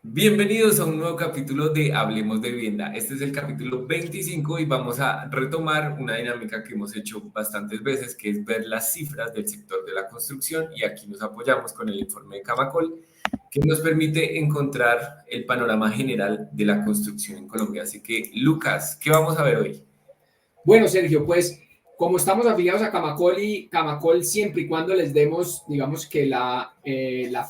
Bienvenidos a un nuevo capítulo de Hablemos de Vivienda. Este es el capítulo 25 y vamos a retomar una dinámica que hemos hecho bastantes veces, que es ver las cifras del sector de la construcción, y aquí nos apoyamos con el informe de Camacol, que nos permite encontrar el panorama general de la construcción en Colombia. Así que, Lucas, ¿qué vamos a ver hoy? Bueno, Sergio, pues como estamos afiliados a Camacol y Camacol siempre y cuando les demos, digamos que la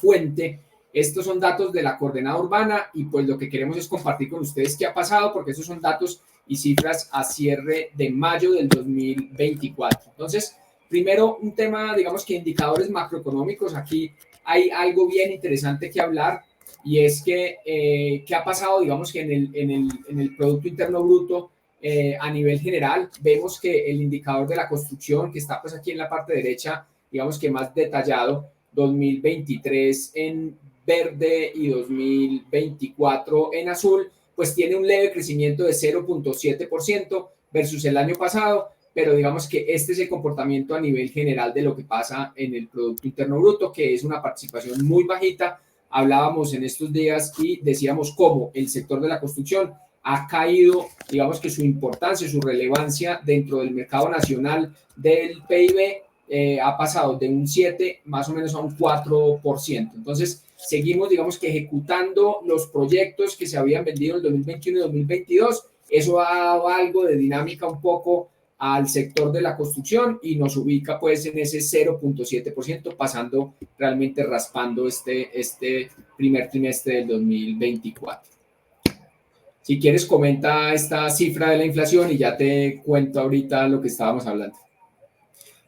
fuente, estos son datos de la coordenada urbana y pues lo que queremos es compartir con ustedes qué ha pasado porque esos son datos y cifras a cierre de mayo del 2024. Entonces, primero un tema, digamos que indicadores macroeconómicos. Aquí hay algo bien interesante que hablar y es que qué ha pasado, digamos que en el Producto Interno Bruto. A nivel general, vemos que el indicador de la construcción, que está pues aquí en la parte derecha, digamos que más detallado, 2023 en verde y 2024 en azul, pues tiene un leve crecimiento de 0.7% versus el año pasado, pero digamos que este es el comportamiento a nivel general de lo que pasa en el Producto Interno Bruto, que es una participación muy bajita. Hablábamos en estos días y decíamos cómo el sector de la construcción ha caído, digamos que su importancia, su relevancia dentro del mercado nacional del PIB ha pasado de un 7 más o menos a un 4%. Entonces, seguimos, digamos que ejecutando los proyectos que se habían vendido en el 2021 y 2022. Eso ha dado algo de dinámica un poco al sector de la construcción y nos ubica pues en ese 0.7%, pasando realmente raspando este primer trimestre del 2024. Si quieres, comenta esta cifra de la inflación y ya te cuento ahorita lo que estábamos hablando.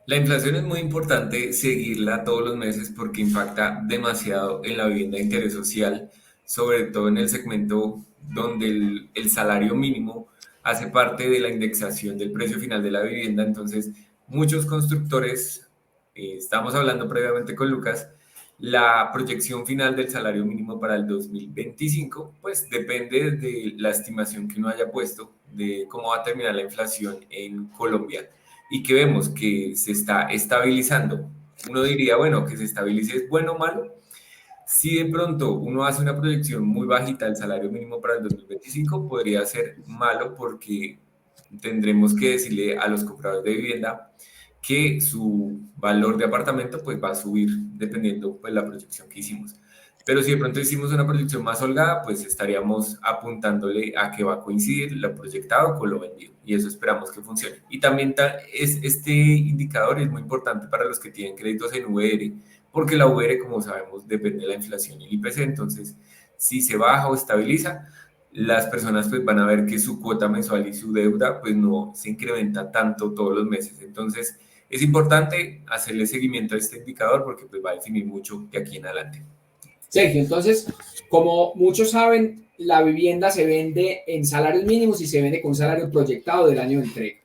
La inflación es muy importante seguirla todos los meses porque impacta demasiado en la vivienda de interés social, sobre todo en el segmento donde el salario mínimo hace parte de la indexación del precio final de la vivienda. Entonces, muchos constructores, estamos hablando previamente con Lucas, la proyección final del salario mínimo para el 2025, pues depende de la estimación que uno haya puesto de cómo va a terminar la inflación en Colombia y que vemos que se está estabilizando. Uno diría, bueno, que se estabilice es bueno o malo. Si de pronto uno hace una proyección muy bajita del salario mínimo para el 2025, podría ser malo porque tendremos que decirle a los compradores de vivienda que su valor de apartamento pues va a subir dependiendo pues la proyección que hicimos. Pero si de pronto hicimos una proyección más holgada, pues estaríamos apuntándole a que va a coincidir lo proyectado con lo vendido. Y eso esperamos que funcione. Y también este indicador es muy importante para los que tienen créditos en VR, porque la VR, como sabemos, depende de la inflación y el IPC. Entonces, si se baja o estabiliza, las personas pues van a ver que su cuota mensual y su deuda pues no se incrementa tanto todos los meses. Entonces, es importante hacerle seguimiento a este indicador porque pues va a definir mucho de aquí en adelante. Sergio, entonces, como muchos saben, la vivienda se vende en salarios mínimos y se vende con salario proyectado del año de entrega.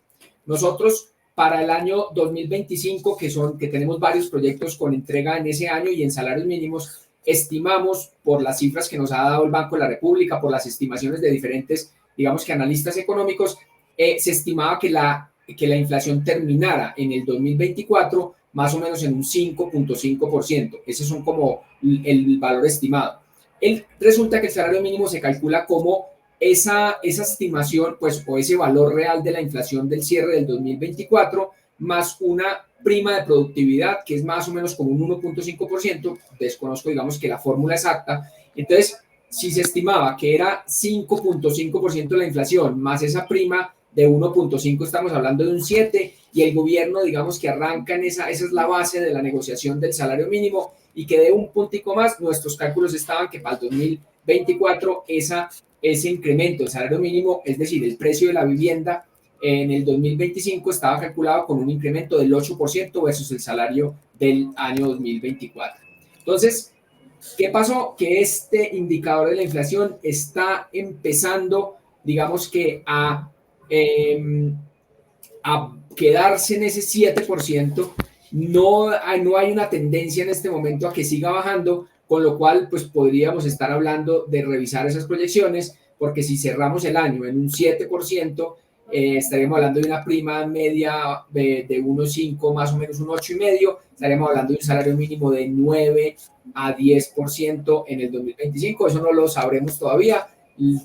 Nosotros, para el año 2025, que tenemos varios proyectos con entrega en ese año y en salarios mínimos, estimamos por las cifras que nos ha dado el Banco de la República, por las estimaciones de diferentes, digamos que analistas económicos, se estimaba que la inflación terminara en el 2024 más o menos en un 5.5%. Esos son como el valor estimado. Resulta que el salario mínimo se calcula como esa estimación, pues, o ese valor real de la inflación del cierre del 2024, más una prima de productividad, que es más o menos como un 1.5%, desconozco, digamos, que la fórmula exacta. Entonces, si se estimaba que era 5.5% la inflación, más esa prima de 1.5, estamos hablando de un 7, y el gobierno, digamos que arranca en esa es la base de la negociación del salario mínimo, y que de un puntico más, nuestros cálculos estaban que para el 2024 ese incremento del salario mínimo, es decir, el precio de la vivienda en el 2025 estaba calculado con un incremento del 8% versus el salario del año 2024. Entonces, ¿qué pasó? Que este indicador de la inflación está empezando, digamos que a quedarse en ese 7%. No hay una tendencia en este momento a que siga bajando, con lo cual pues podríamos estar hablando de revisar esas proyecciones, porque si cerramos el año en un 7%, estaríamos hablando de una prima media de 1,5, más o menos un 8,5, estaríamos hablando de un salario mínimo de 9 a 10% en el 2025, eso no lo sabremos todavía,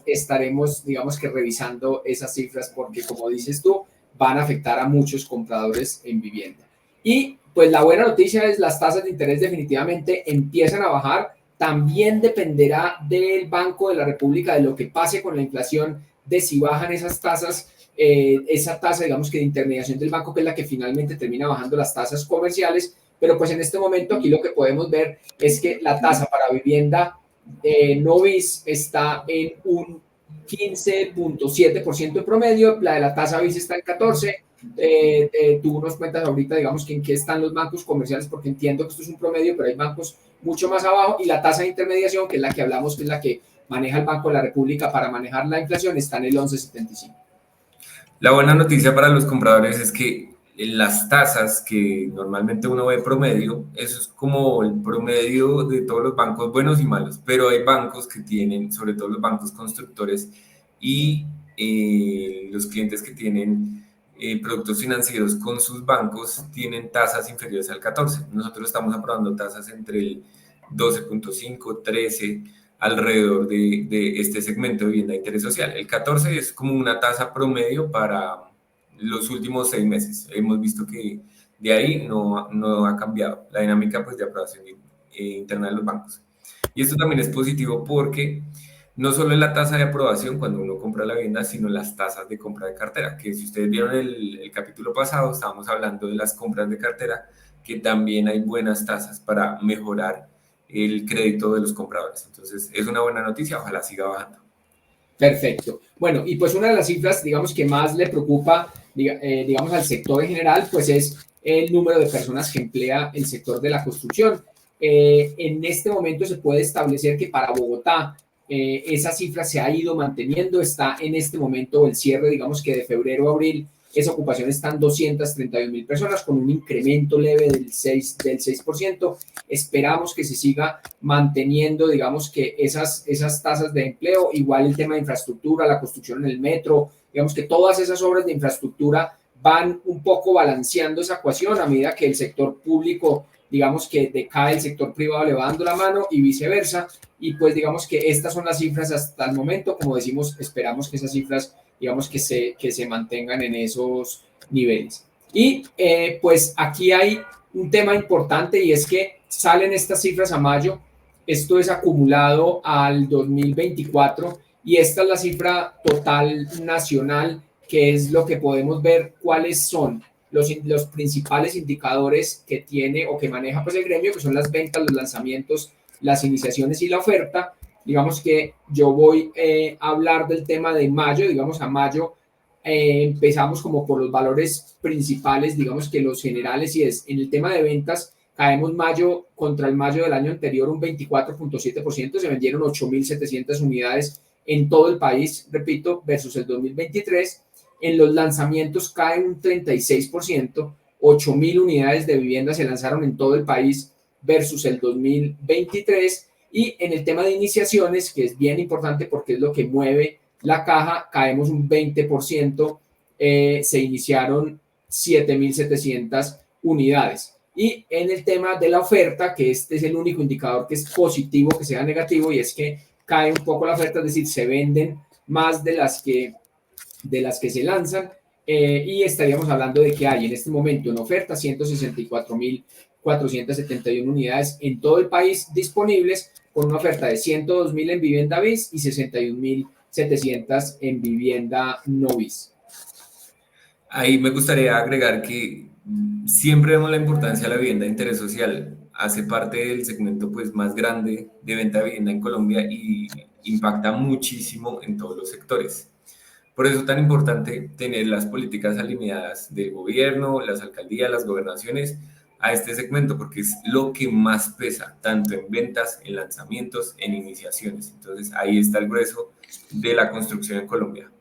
estaremos, digamos que revisando esas cifras porque, como dices tú, van a afectar a muchos compradores en vivienda. Y pues la buena noticia es las tasas de interés definitivamente empiezan a bajar, también dependerá del Banco de la República, de lo que pase con la inflación, de si bajan esas tasas, esa tasa, digamos que de intermediación del banco, que es la que finalmente termina bajando las tasas comerciales, pero pues en este momento aquí lo que podemos ver es que la tasa para vivienda no bis está en un 15,7% en promedio, la de la tasa bis está en 14%. Tú nos cuentas ahorita, digamos, que en qué están los bancos comerciales, porque entiendo que esto es un promedio, pero hay bancos mucho más abajo, y la tasa de intermediación, que es la que hablamos, que es la que maneja el Banco de la República para manejar la inflación, está en el 11,75. La buena noticia para los compradores es que las tasas que normalmente uno ve promedio, eso es como el promedio de todos los bancos buenos y malos, pero hay bancos que tienen, sobre todo los bancos constructores y los clientes que tienen productos financieros con sus bancos, tienen tasas inferiores al 14. Nosotros estamos aprobando tasas entre el 12,5, 13, alrededor de este segmento de vivienda de interés social. El 14 es como una tasa promedio para los últimos 6 meses. Hemos visto que de ahí no ha cambiado la dinámica pues, de aprobación interna de los bancos. Y esto también es positivo porque no solo es la tasa de aprobación cuando uno compra la vivienda, sino las tasas de compra de cartera, que si ustedes vieron el capítulo pasado, estábamos hablando de las compras de cartera, que también hay buenas tasas para mejorar el crédito de los compradores. Entonces, es una buena noticia, ojalá siga bajando. Perfecto. Bueno, y pues una de las cifras, digamos, que más le preocupa, digamos, al sector en general, pues es el número de personas que emplea el sector de la construcción. En este momento se puede establecer que para Bogotá esa cifra se ha ido manteniendo, está en este momento el cierre, digamos que de febrero a abril, esa ocupación está en 231,000 personas con un incremento leve del 6%. Esperamos que se siga manteniendo, digamos que esas tasas de empleo, igual el tema de infraestructura, la construcción en el metro, digamos que todas esas obras de infraestructura van un poco balanceando esa ecuación a medida que el sector público, digamos que decae, el sector privado le va dando la mano y viceversa. Y pues digamos que estas son las cifras hasta el momento. Como decimos, esperamos que esas cifras, digamos que se mantengan en esos niveles. Y pues aquí hay un tema importante, y es que salen estas cifras a mayo, esto es acumulado al 2024 y esta es la cifra total nacional, que es lo que podemos ver cuáles son los principales indicadores que tiene o que maneja pues el gremio, que son las ventas, los lanzamientos, las iniciaciones y la oferta. Digamos que yo voy a hablar del tema de mayo, digamos a mayo empezamos como por los valores principales, digamos que los generales, y es en el tema de ventas, caemos mayo contra el mayo del año anterior un 24,7%, se vendieron 8,700 unidades en todo el país, repito, versus el 2023. En los lanzamientos caen un 36%, 8,000 unidades de vivienda se lanzaron en todo el país versus el 2023. Y en el tema de iniciaciones, que es bien importante porque es lo que mueve la caja, caemos un 20%, se iniciaron 7,700 unidades. Y en el tema de la oferta, que este es el único indicador que es positivo, que sea negativo, y es que cae un poco la oferta, es decir, se venden más de las que se lanzan, y estaríamos hablando de que hay en este momento en oferta 164,471 unidades en todo el país disponibles, con una oferta de 102,000 en vivienda bis y 61,700 en vivienda no bis. Ahí me gustaría agregar que siempre vemos la importancia de la vivienda de interés social. Hace parte del segmento pues, más grande de venta de vivienda en Colombia y impacta muchísimo en todos los sectores. Por eso es tan importante tener las políticas alineadas del gobierno, las alcaldías, las gobernaciones a este segmento, porque es lo que más pesa, tanto en ventas, en lanzamientos, en iniciaciones. Entonces ahí está el grueso de la construcción en Colombia.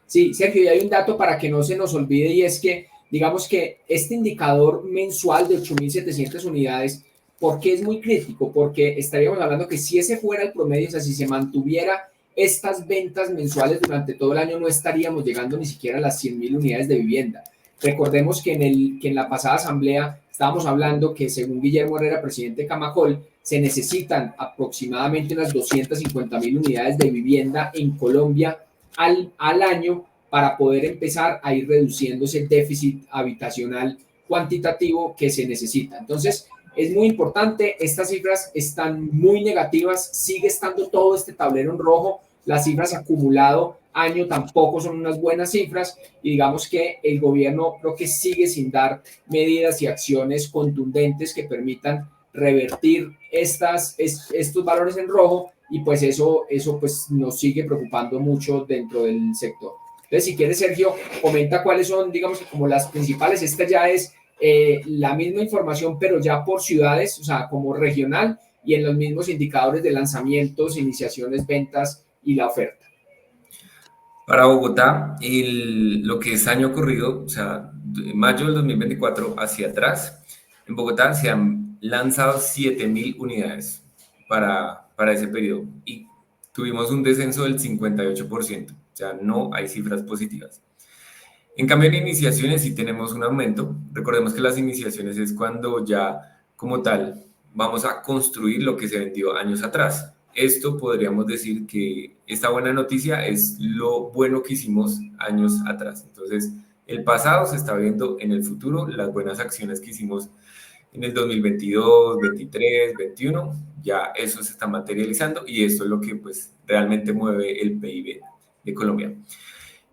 Sí, Sergio, y hay un dato para que no se nos olvide, y es que, digamos que este indicador mensual de 8,700 unidades, ¿por qué es muy crítico? Porque estaríamos hablando que si ese fuera el promedio, o sea, si se mantuviera estas ventas mensuales durante todo el año no estaríamos llegando ni siquiera a las 100.000 unidades de vivienda. Recordemos que en la pasada asamblea estábamos hablando que según Guillermo Herrera, presidente de Camacol, se necesitan aproximadamente unas 250.000 unidades de vivienda en Colombia al año para poder empezar a ir reduciendo ese déficit habitacional cuantitativo que se necesita. Entonces, es muy importante, estas cifras están muy negativas, sigue estando todo este tablero en rojo, las cifras acumulado año tampoco son unas buenas cifras y digamos que el gobierno creo que sigue sin dar medidas y acciones contundentes que permitan revertir estos valores en rojo y pues eso pues nos sigue preocupando mucho dentro del sector. Entonces, si quieres, Sergio, comenta cuáles son, digamos, como las principales. Esta ya es la misma información, pero ya por ciudades, o sea, como regional y en los mismos indicadores de lanzamientos, iniciaciones, ventas y la oferta. Para Bogotá, lo que es año corrido, o sea, de mayo del 2024 hacia atrás, en Bogotá se han lanzado 7.000 unidades para ese periodo y tuvimos un descenso del 58%, o sea, no hay cifras positivas. En cambio, en iniciaciones sí tenemos un aumento. Recordemos que las iniciaciones es cuando ya, como tal, vamos a construir lo que se vendió años atrás. Esto podríamos decir que esta buena noticia es lo bueno que hicimos años atrás. Entonces, el pasado se está viendo en el futuro, las buenas acciones que hicimos en el 2022, 23, 21, ya eso se está materializando y esto es lo que pues realmente mueve el PIB de Colombia.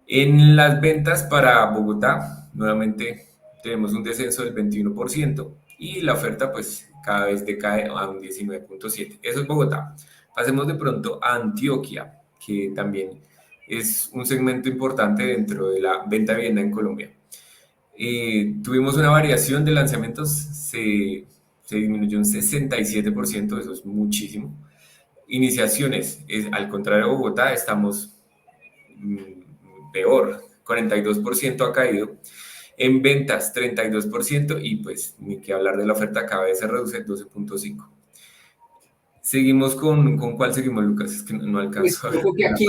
En las ventas para Bogotá, nuevamente tenemos un descenso del 21% y la oferta pues cada vez decae a un 19.7%. Eso es Bogotá. Pasemos de pronto a Antioquia, que también es un segmento importante dentro de la venta de vivienda en Colombia. Tuvimos una variación de lanzamientos, se disminuyó un 67%, eso es muchísimo. Iniciaciones, al contrario de Bogotá, estamos peor, 42% ha caído. En ventas, 32% y pues ni que hablar de la oferta, cada vez se reduce 12.5%. Seguimos con ¿cuál seguimos, Lucas? Es que no alcanzo Pues a yo ver. creo que aquí,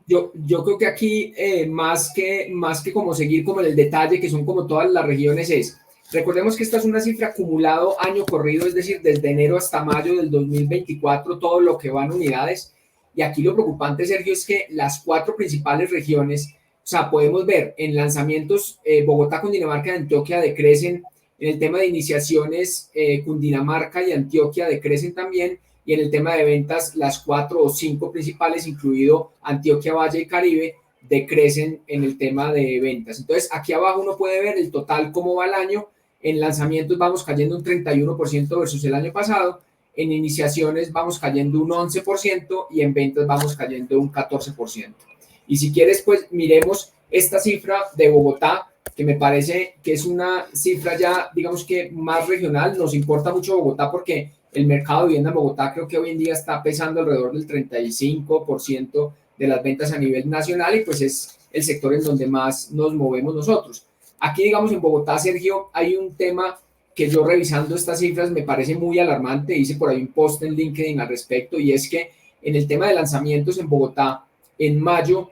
yo creo que aquí más que como seguir como en el detalle, que son como todas las regiones, recordemos que esta es una cifra acumulado año corrido, es decir, desde enero hasta mayo del 2024, todo lo que va en unidades. Y aquí lo preocupante, Sergio, es que las 4 principales regiones, o sea, podemos ver en lanzamientos, Bogotá, Cundinamarca y Antioquia decrecen, en el tema de iniciaciones, Cundinamarca y Antioquia decrecen también, y en el tema de ventas, las 4 o 5 principales, incluido Antioquia, Valle y Caribe, decrecen en el tema de ventas. Entonces, aquí abajo uno puede ver el total cómo va el año. En lanzamientos vamos cayendo un 31% versus el año pasado, en iniciaciones vamos cayendo un 11% y en ventas vamos cayendo un 14%. Y si quieres, pues miremos esta cifra de Bogotá, que me parece que es una cifra ya, digamos que más regional. Nos importa mucho Bogotá porque el mercado de vivienda en Bogotá creo que hoy en día está pesando alrededor del 35% de las ventas a nivel nacional y pues es el sector en donde más nos movemos nosotros. Aquí, digamos, en Bogotá, Sergio, hay un tema que yo revisando estas cifras me parece muy alarmante. Hice por ahí un post en LinkedIn al respecto y es que en el tema de lanzamientos en Bogotá, en mayo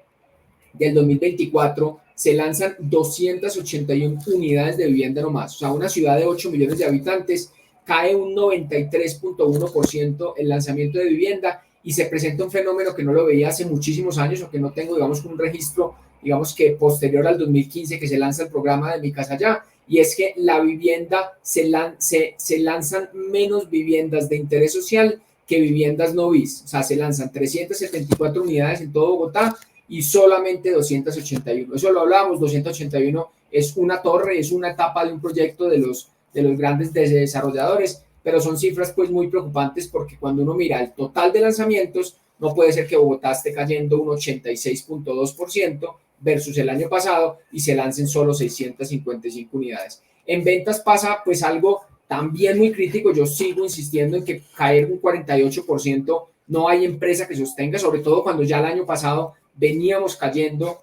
del 2024 se lanzan 281 unidades de vivienda nomás. O sea, una ciudad de 8 millones de habitantes cae un 93.1% el lanzamiento de vivienda y se presenta un fenómeno que no lo veía hace muchísimos años o que no tengo, digamos, un registro, digamos que posterior al 2015 que se lanza el programa de Mi Casa Ya, y es que la vivienda, se lanzan menos viviendas de interés social que viviendas no BIS. O sea, se lanzan 374 unidades en todo Bogotá y solamente 281. Eso lo hablábamos, 281 es una torre, es una etapa de un proyecto de los grandes desarrolladores, pero son cifras pues muy preocupantes porque cuando uno mira el total de lanzamientos, no puede ser que Bogotá esté cayendo un 86.2% versus el año pasado y se lancen solo 655 unidades. En ventas pasa pues algo también muy crítico. Yo sigo insistiendo en que caer un 48% no hay empresa que sostenga, sobre todo cuando ya el año pasado veníamos cayendo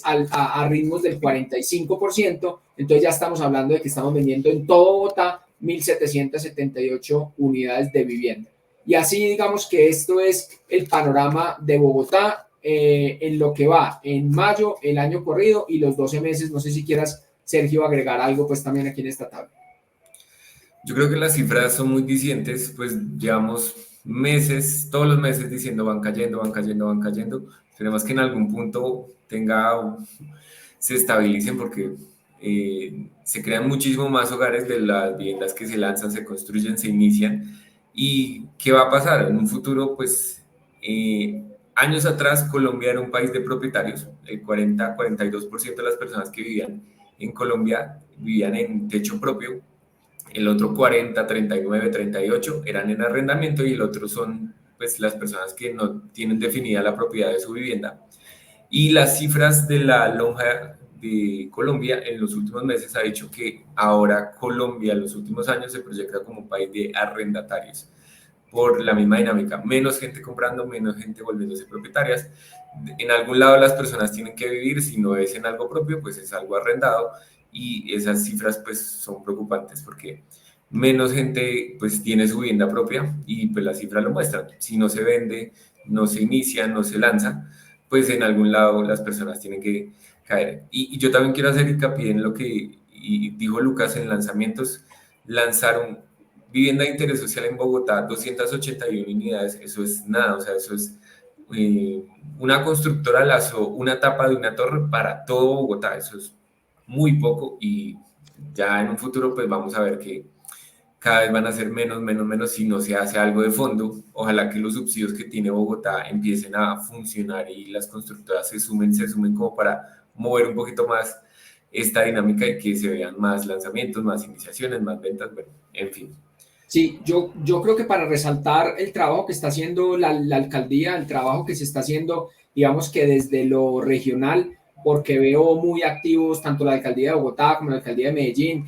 a ritmos del 45%, entonces ya estamos hablando de que estamos vendiendo en todo Bogotá 1.778 unidades de vivienda. Y así digamos que esto es el panorama de Bogotá en lo que va en mayo, el año corrido y los 12 meses. No sé si quieras, Sergio, agregar algo pues también aquí en esta tabla. Yo creo que las cifras son muy dicientes, pues llevamos meses, todos los meses diciendo van cayendo, van cayendo, van cayendo. Esperemos que en algún punto se estabilicen porque se crean muchísimo más hogares de las viviendas que se lanzan, se construyen, se inician. ¿Y qué va a pasar? En un futuro, pues años atrás Colombia era un país de propietarios, el 40-42% de las personas que vivían en Colombia vivían en techo propio, el otro 40, 39, 38 eran en arrendamiento y el otro son pues las personas que no tienen definida la propiedad de su vivienda. Y las cifras de la lonja de Colombia en los últimos meses ha dicho que ahora Colombia en los últimos años se proyecta como un país de arrendatarios por la misma dinámica, menos gente comprando, menos gente volviéndose propietarias. En algún lado las personas tienen que vivir, si no es en algo propio, pues es algo arrendado y esas cifras pues son preocupantes porque menos gente pues tiene su vivienda propia y pues las cifras lo muestran. Si no se vende, no se inicia, no se lanza, pues en algún lado las personas tienen que caer. Y yo también quiero hacer hincapié en lo que dijo Lucas en lanzamientos, lanzaron vivienda de interés social en Bogotá, 281 unidades, eso es nada, o sea, eso es una constructora lanzó una tapa de una torre para todo Bogotá, eso es muy poco y ya en un futuro pues vamos a ver que cada vez van a ser menos, menos, menos si no se hace algo de fondo. Ojalá que los subsidios que tiene Bogotá empiecen a funcionar y las constructoras se sumen como para mover un poquito más esta dinámica y que se vean más lanzamientos, más iniciaciones, más ventas, bueno, en fin. Sí, yo creo que para resaltar el trabajo que está haciendo la alcaldía, el trabajo que se está haciendo, digamos que desde lo regional, porque veo muy activos tanto la alcaldía de Bogotá como la alcaldía de Medellín,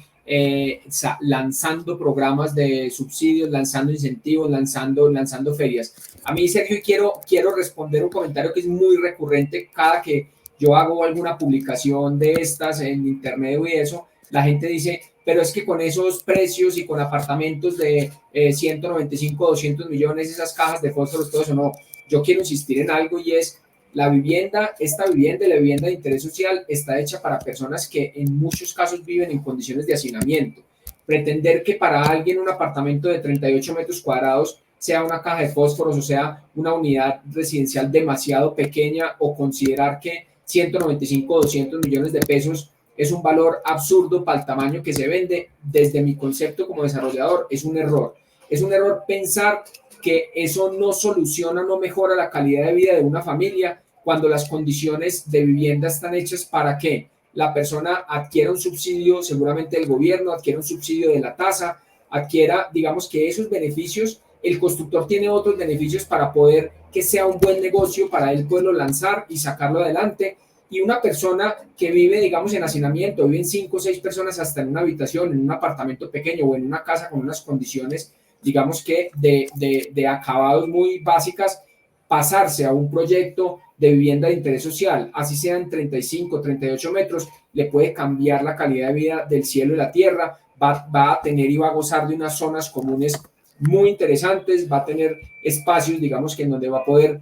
lanzando programas de subsidios, lanzando incentivos, lanzando ferias. A mí, Sergio, quiero responder un comentario que es muy recurrente cada que yo hago alguna publicación de estas en internet y eso, la gente dice, pero es que con esos precios y con apartamentos de 195, 200 millones, esas cajas de fósforos, todo eso, no. Yo quiero insistir en algo y es la vivienda, la vivienda de interés social, está hecha para personas que en muchos casos viven en condiciones de hacinamiento. Pretender que para alguien un apartamento de 38 metros cuadrados sea una caja de fósforos o sea una unidad residencial demasiado pequeña o considerar que 195 o 200 millones de pesos es un valor absurdo para el tamaño que se vende, desde mi concepto como desarrollador, es un error. Es un error pensar que eso no soluciona, no mejora la calidad de vida de una familia cuando las condiciones de vivienda están hechas para que la persona adquiera un subsidio, seguramente del gobierno, adquiera un subsidio de la tasa, adquiera, digamos que esos beneficios, el constructor tiene otros beneficios para poder que sea un buen negocio, para él poderlo lanzar y sacarlo adelante. Y una persona que vive, digamos, en hacinamiento, viven 5 o 6 personas hasta en una habitación, en un apartamento pequeño o en una casa con unas condiciones, digamos que de acabados muy básicas, pasarse a un proyecto de vivienda de interés social, así sean 35, 38 metros, le puede cambiar la calidad de vida del cielo y la tierra, va a tener y va a gozar de unas zonas comunes muy interesantes, va a tener espacios, digamos que en donde va a poder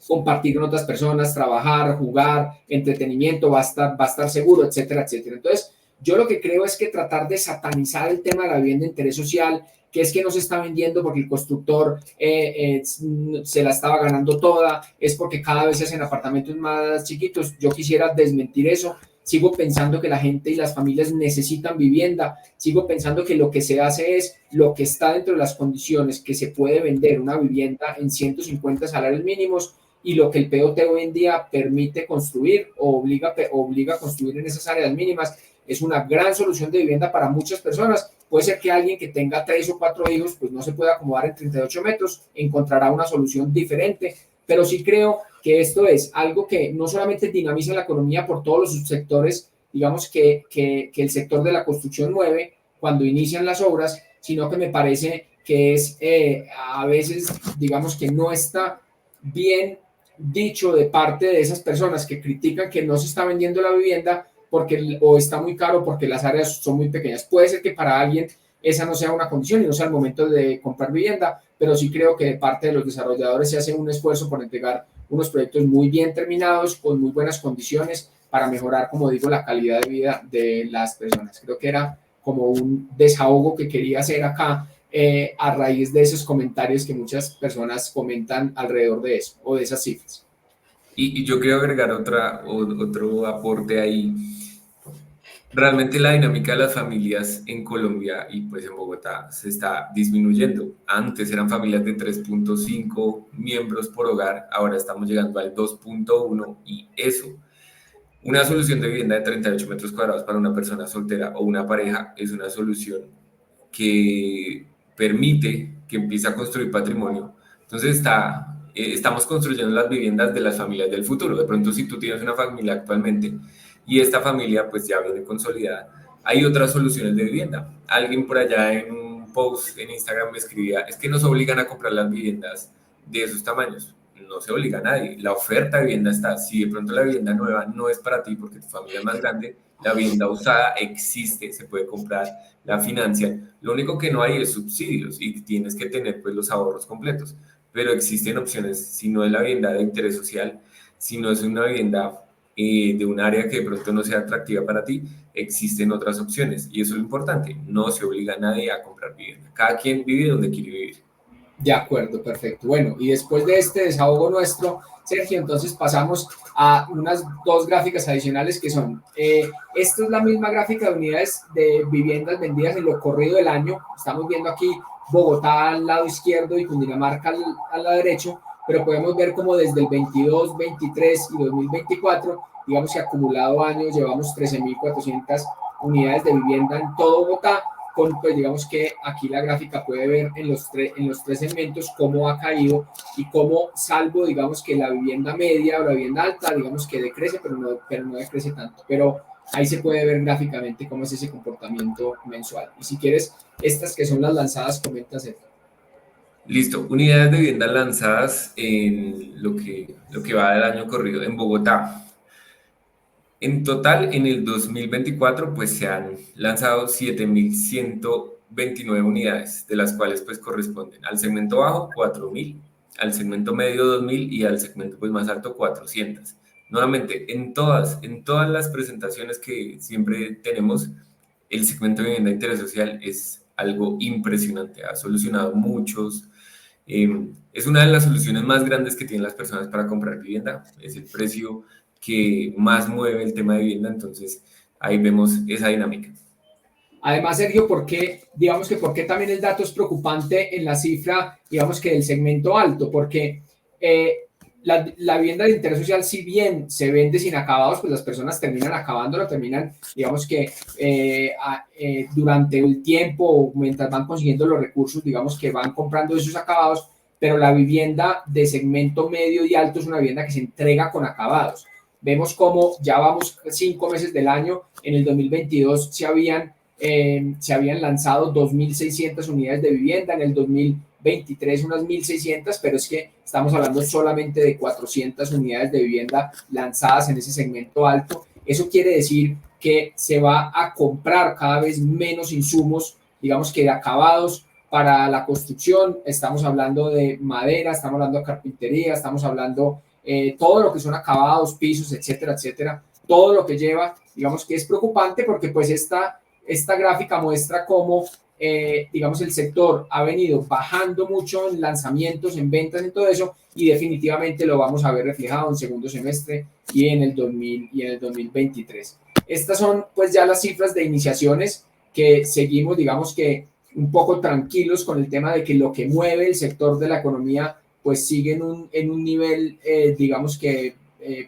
compartir con otras personas, trabajar, jugar, entretenimiento, va a estar seguro, etcétera, etcétera. Entonces, yo lo que creo es que tratar de satanizar el tema de la vivienda de interés social, que es que no se está vendiendo porque el constructor se la estaba ganando toda, es porque cada vez se hacen apartamentos más chiquitos. Yo quisiera desmentir eso. Sigo pensando que la gente y las familias necesitan vivienda. Sigo pensando que lo que se hace es lo que está dentro de las condiciones que se puede vender una vivienda en 150 salarios mínimos y lo que el POT hoy en día permite construir o obliga a construir en esas áreas mínimas es una gran solución de vivienda para muchas personas. Puede ser que alguien que tenga 3 o 4 hijos pues no se pueda acomodar en 38 metros, encontrará una solución diferente, pero sí creo que esto es algo que no solamente dinamiza la economía por todos los subsectores, digamos que el sector de la construcción mueve cuando inician las obras, sino que me parece que es a veces, digamos que no está bien dicho de parte de esas personas que critican que no se está vendiendo la vivienda porque o está muy caro porque las áreas son muy pequeñas. Puede ser que para alguien esa no sea una condición y no sea el momento de comprar vivienda, pero sí creo que de parte de los desarrolladores se hace un esfuerzo por entregar unos proyectos muy bien terminados, con muy buenas condiciones para mejorar, como digo, la calidad de vida de las personas. Creo que era como un desahogo que quería hacer acá a raíz de esos comentarios que muchas personas comentan alrededor de eso o de esas cifras. Y yo quiero agregar otro aporte ahí. Realmente la dinámica de las familias en Colombia y pues en Bogotá se está disminuyendo. Antes eran familias de 3.5 miembros por hogar, ahora estamos llegando al 2.1 y eso. Una solución de vivienda de 38 metros cuadrados para una persona soltera o una pareja es una solución que permite que empiece a construir patrimonio. Entonces estamos construyendo las viviendas de las familias del futuro. De pronto, si tú tienes una familia actualmente y esta familia pues ya viene consolidada, hay otras soluciones de vivienda. Alguien por allá en un post en Instagram me escribía, es que nos obligan a comprar las viviendas de esos tamaños. No se obliga a nadie. La oferta de vivienda está. Si de pronto la vivienda nueva no es para ti porque tu familia es más grande, la vivienda usada existe, se puede comprar, la financian. Lo único que no hay es subsidios y tienes que tener pues los ahorros completos. Pero existen opciones, si no es la vivienda de interés social, si no es una vivienda de un área que de pronto no sea atractiva para ti, existen otras opciones. Y eso es lo importante, no se obliga a nadie a comprar vivienda. Cada quien vive donde quiere vivir. De acuerdo, perfecto. Bueno, y después de este desahogo nuestro, Sergio, entonces pasamos a unas dos gráficas adicionales que son, esta es la misma gráfica de unidades de viviendas vendidas en lo corrido del año. Estamos viendo aquí Bogotá al lado izquierdo y Cundinamarca al lado derecho, pero podemos ver como desde el 22, 23 y 2024, digamos que acumulado años, llevamos 13.400 unidades de vivienda en todo Bogotá, con, pues digamos que aquí la gráfica puede ver en los tres segmentos cómo ha caído y cómo, salvo digamos que la vivienda media o la vivienda alta, digamos que decrece, pero no decrece tanto. Pero ahí se puede ver gráficamente cómo es ese comportamiento mensual. Y si quieres, estas que son las lanzadas, comentas. Listo, unidades de vivienda lanzadas en lo que va del año corrido en Bogotá. En total, en el 2024, pues se han lanzado 7.129 unidades, de las cuales pues corresponden al segmento bajo 4.000, al segmento medio 2.000 y al segmento pues más alto 400. Nuevamente, en todas las presentaciones que siempre tenemos, el segmento de vivienda de interés social es algo impresionante, ha solucionado muchos. Es una de las soluciones más grandes que tienen las personas para comprar vivienda, es el precio que más mueve el tema de vivienda, entonces ahí vemos esa dinámica. Además, Sergio, digamos que por qué también el dato es preocupante en la cifra, digamos que del segmento alto? Porque la vivienda de interés social, si bien se vende sin acabados, pues las personas terminan acabándolo, terminan, digamos que durante el tiempo, mientras van consiguiendo los recursos, digamos que van comprando esos acabados, pero la vivienda de segmento medio y alto es una vivienda que se entrega con acabados. Vemos como ya vamos 5 meses del año, en el 2022 se habían lanzado 2.600 unidades de vivienda, en el 2023 unas 1.600, pero es que estamos hablando solamente de 400 unidades de vivienda lanzadas en ese segmento alto. Eso quiere decir que se va a comprar cada vez menos insumos, digamos que de acabados para la construcción. Estamos hablando de madera, estamos hablando de carpintería, estamos hablando todo lo que son acabados, pisos, etcétera, etcétera. Todo lo que lleva, digamos que es preocupante porque pues esta gráfica muestra cómo, digamos, el sector ha venido bajando mucho en lanzamientos, en ventas, en todo eso, y definitivamente lo vamos a ver reflejado en segundo semestre y en el 2023. Estas son pues ya las cifras de iniciaciones que seguimos, digamos que un poco tranquilos con el tema de que lo que mueve el sector de la economía pues sigue en un nivel, digamos que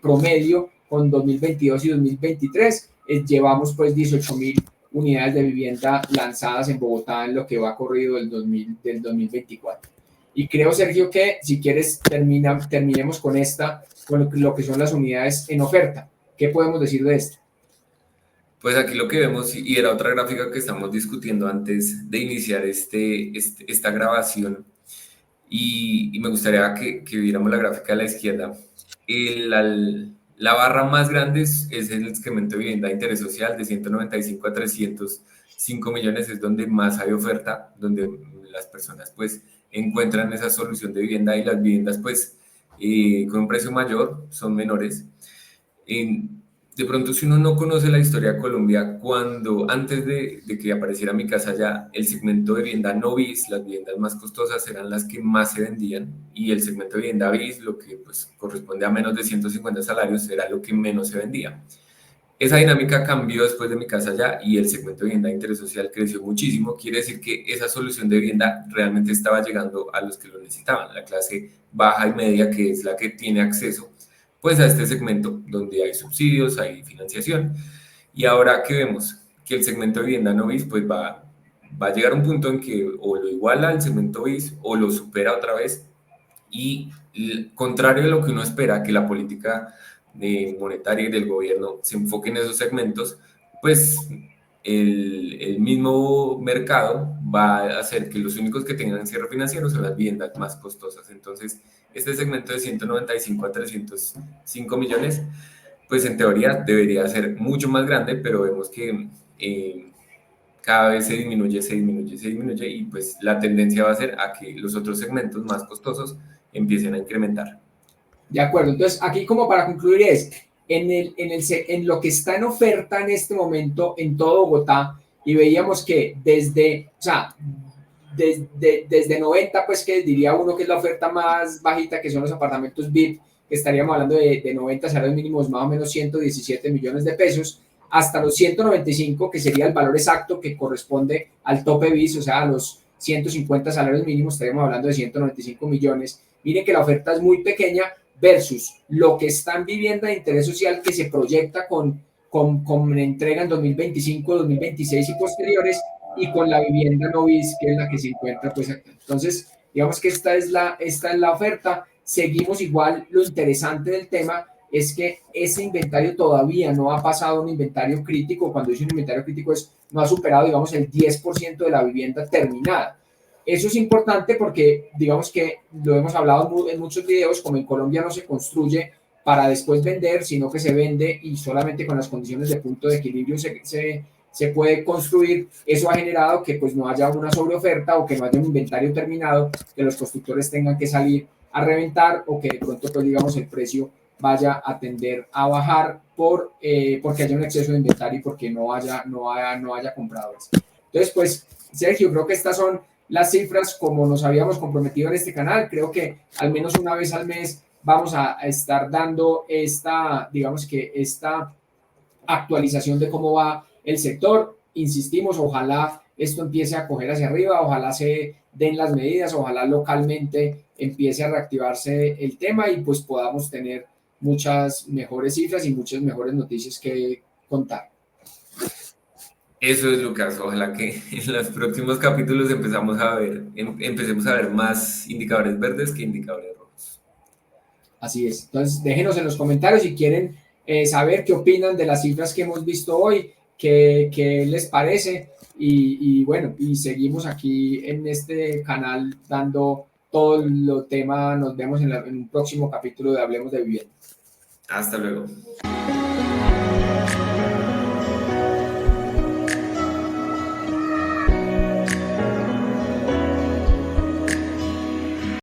promedio con 2022 y 2023. Llevamos pues 18.000 unidades de vivienda lanzadas en Bogotá en lo que va corrido del 2024. Y creo, Sergio, que si quieres terminemos con con lo que son las unidades en oferta. ¿Qué podemos decir de esto? Pues aquí lo que vemos, y era otra gráfica que estamos discutiendo antes de iniciar esta grabación, y me gustaría que viéramos la gráfica a la izquierda. La barra más grande es el segmento de vivienda de interés social de 195 a 305 millones, es donde más hay oferta, donde las personas pues encuentran esa solución de vivienda y las viviendas pues con un precio mayor son menores. De pronto, si uno no conoce la historia de Colombia, cuando antes de que apareciera Mi Casa Ya, el segmento de vivienda no bis, las viviendas más costosas eran las que más se vendían y el segmento de vivienda bis, lo que pues corresponde a menos de 150 salarios, era lo que menos se vendía. Esa dinámica cambió después de Mi Casa Ya y el segmento de vivienda de interés social creció muchísimo. Quiere decir que esa solución de vivienda realmente estaba llegando a los que lo necesitaban, la clase baja y media, que es la que tiene acceso pues a este segmento donde hay subsidios, hay financiación. Y ahora que vemos que el segmento de vivienda no bis pues va a llegar a un punto en que o lo iguala al segmento bis o lo supera otra vez y contrario a lo que uno espera, que la política monetaria y del gobierno se enfoque en esos segmentos, pues el mismo mercado va a hacer que los únicos que tengan cierre financiero son las viviendas más costosas. Entonces, este segmento de 195 a 305 millones, pues en teoría debería ser mucho más grande, pero vemos que cada vez se disminuye, se disminuye, se disminuye y pues la tendencia va a ser a que los otros segmentos más costosos empiecen a incrementar. De acuerdo, entonces aquí como para concluir es, en lo que está en oferta en este momento en todo Bogotá, y veíamos que desde 90, pues que diría uno que es la oferta más bajita, que son los apartamentos VIP, que estaríamos hablando de 90 salarios mínimos, más o menos 117 millones de pesos, hasta los 195, que sería el valor exacto que corresponde al tope bis, o sea, a los 150 salarios mínimos, estaríamos hablando de 195 millones. Miren que la oferta es muy pequeña versus lo que están viviendo de interés social que se proyecta con entrega en 2025, 2026 y posteriores, y con la vivienda no bis, que es la que se encuentra pues acá. Entonces, digamos que esta es la oferta. Seguimos igual. Lo interesante del tema es que ese inventario todavía no ha pasado un inventario crítico. Cuando dice un inventario crítico es no ha superado, digamos, el 10% de la vivienda terminada. Eso es importante porque, digamos que lo hemos hablado en muchos videos, como en Colombia no se construye para después vender, sino que se vende y solamente con las condiciones de punto de equilibrio se puede construir. Eso ha generado que pues no haya una sobreoferta o que no haya un inventario terminado, que los constructores tengan que salir a reventar o que de pronto pues digamos el precio vaya a tender a bajar porque haya un exceso de inventario y porque no haya compradores. Entonces pues Sergio, creo que estas son las cifras como nos habíamos comprometido en este canal. Creo que al menos una vez al mes vamos a estar dando digamos que esta actualización de cómo va el sector. Insistimos, ojalá esto empiece a coger hacia arriba, ojalá se den las medidas, ojalá localmente empiece a reactivarse el tema y pues podamos tener muchas mejores cifras y muchas mejores noticias que contar. Eso es, Lucas. Ojalá que en los próximos capítulos empecemos a ver más indicadores verdes que indicadores rojos. Así es. Entonces, déjenos en los comentarios si quieren saber qué opinan de las cifras que hemos visto hoy, qué les parece. Y bueno, y seguimos aquí en este canal dando todo el tema. Nos vemos en un próximo capítulo de Hablemos de Vivienda. Hasta luego.